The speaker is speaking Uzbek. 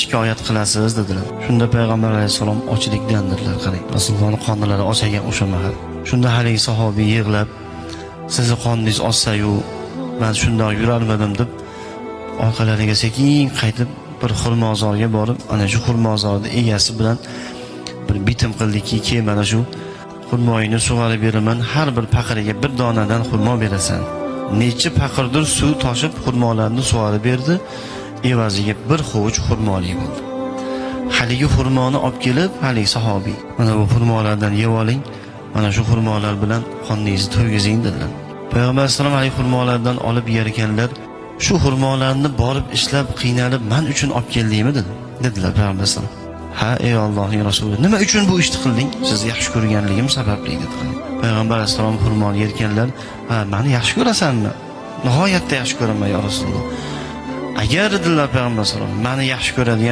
shikoyat qilasiz dedilar. Shunda payg'ambar alayhissalom ochlikdandirlar, qarang. Rasulullohning qornlari ochagan o'sha mahal. Shunda haligi sahobiy yig'lab, sizni qorningiz ochsa-yu, men shundoq yurarmidim deb orqalariga sekin qaytib bir xurmozorga borib, ana shu xurmozorning egasi bilan bir bitim qildiki, "Keyin mana shu xurmoyingni sug'orib beraman, har bir paqiriga bir donadan xurmo berasan." Necha paqirdir suv toshib xurmolarni sug'orib berdi, evaziga bir hovuch xurmolik bo'ldi. Haligi xurmoni olib kelib, haligi sahobiy, "Mana bu xurmolardan yeb oling, mana shu xurmolar bilan qoningizni to'ygizing" dedilar. Payg'ambar sollallohu alayhi xurmolardan olib yerkanlar, "Shu xurmolarni borib ishlab qiynalib men uchun olib keldingmi?" dedilar payg'ambar sollallohu alayhi vasallam. "Ha, ey Allohning rasuli, nima uchun bu ishni qilding? Sizni yaxshi ko'rganligim sababli" dedilar. Payg'ambar sollallohu alayhi xurmoni yerkanlar, "Ha, meni yaxshi ko'rasanmi?" "Nihoyatda yaxshi ko'raman ya Rasululloh." "Agar" dedilar payg'ambar sollallohu alayhi vasallam, "meni yaxshi ko'radigan